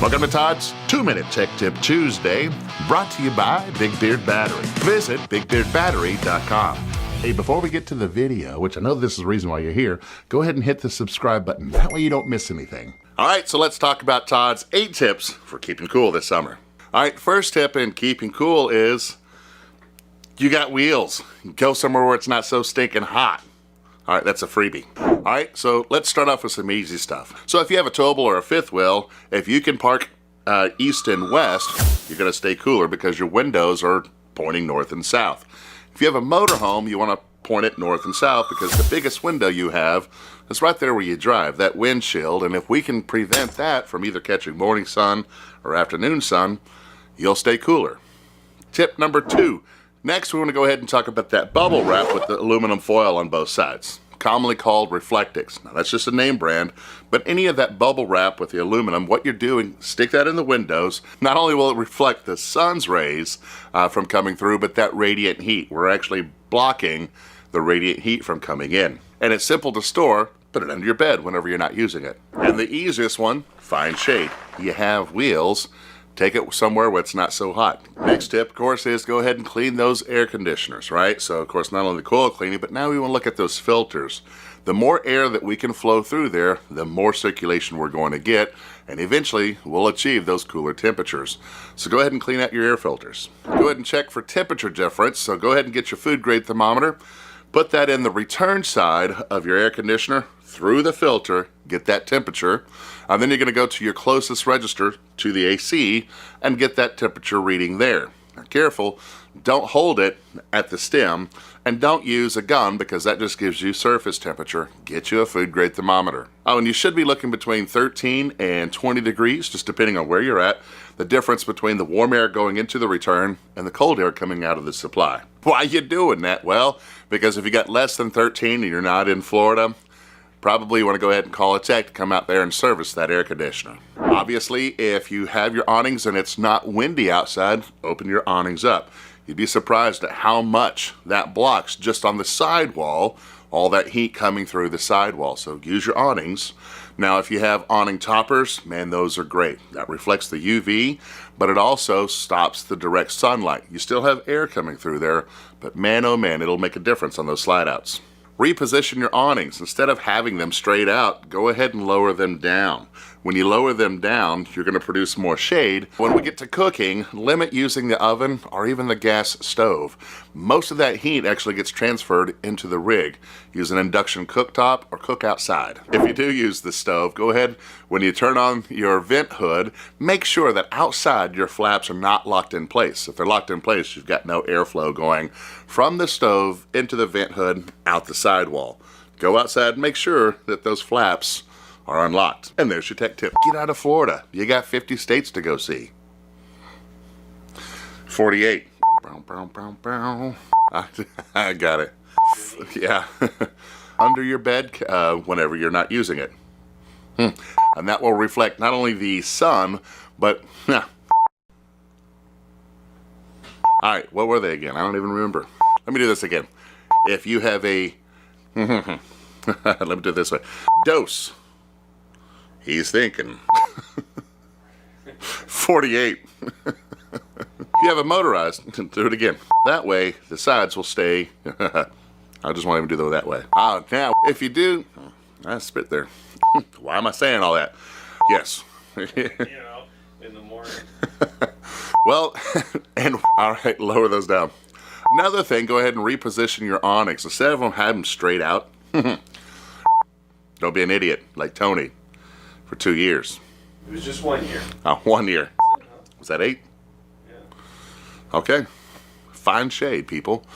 Welcome to Todd's 2-Minute Tech Tip Tuesday, brought to you by Big Beard Battery. Visit BigBeardBattery.com. Hey, before we get to the video, which I know this is the reason why you're here, go ahead and hit the subscribe button. That way you don't miss anything. All right, so let's talk about Todd's 8 tips for keeping cool this summer. All right, first tip in keeping cool is you got wheels. Go somewhere where it's not so stinking hot. All right, that's a freebie. All right, so let's start off with some easy stuff. So if you have a towable or a fifth wheel, if you can park east and west, you're gonna stay cooler because your windows are pointing north and south. If you have a motorhome, you wanna point it north and south because the biggest window you have is right there where you drive, that windshield, and if we can prevent that from either catching morning sun or afternoon sun, you'll stay cooler. Tip number 2. Next, we want to go ahead and talk about that bubble wrap with the aluminum foil on both sides, commonly called Reflectix. Now, that's just a name brand, but any of that bubble wrap with the aluminum, what you're doing, stick that in the windows. Not only will it reflect the sun's rays from coming through, but that radiant heat. We're actually blocking the radiant heat from coming in. And it's simple to store. Put it under your bed whenever you're not using it. And the easiest one, find shade. You have wheels. Take it somewhere where it's not so hot. Next tip, of course, is go ahead and clean those air conditioners, right? So, of course, not only the coil cleaning, but now we want to look at those filters. The more air that we can flow through there, the more circulation we're going to get, and eventually we'll achieve those cooler temperatures. So go ahead and clean out your air filters. Go ahead and check for temperature difference. So go ahead and get your food grade thermometer. Put that in the return side of your air conditioner through the filter, get that temperature, and then you're going to go to your closest register to the AC and get that temperature reading there. Now careful, don't hold it at the stem, and don't use a gun because that just gives you surface temperature. Get you a food grade thermometer. Oh, and you should be looking between 13 and 20 degrees, just depending on where you're at. The difference between the warm air going into the return and the cold air coming out of the supply. Why are you doing that? Well, because if you got less than 13 and you're not in Florida, probably you want to go ahead and call a tech to come out there and service that air conditioner. Obviously, if you have your awnings and it's not windy outside, open your awnings up. You'd be surprised at how much that blocks just on the sidewall, all that heat coming through the sidewall. So use your awnings. Now, if you have awning toppers, man, those are great. That reflects the UV, but it also stops the direct sunlight. You still have air coming through there, but man, oh man, it'll make a difference on those slide outs. Reposition your awnings. Instead of having them straight out, go ahead and lower them down. When you lower them down, you're going to produce more shade. When we get to cooking, limit using the oven or even the gas stove. Most of that heat actually gets transferred into the rig. Use an induction cooktop or cook outside. If you do use the stove, go ahead, when you turn on your vent hood, make sure that outside your flaps are not locked in place. If they're locked in place, you've got no airflow going from the stove into the vent hood out the sidewall. Go outside and make sure that those flaps are unlocked. And there's your tech tip. Get out of Florida. You got 50 states to go see. 48. I got it. Yeah. Under your bed whenever you're not using it. And that will reflect not only the sun, but... Alright, what were they again? I don't even remember. Let me do this again. If you have a... Let me do it this way. Dose. He's thinking. 48. If you have a motorized, do it again. That way, the sides will stay. I just won't even do that way. Now, if you do, I spit there. Why am I saying all that? Yes. You know, in the morning. Well, and all right, lower those down. Another thing, go ahead and reposition your awnings. Instead of them having them straight out, don't be an idiot like Tony. For 2 years. It was just 1 year. 1 year. Was that 8? Yeah. Okay. Find shade, people.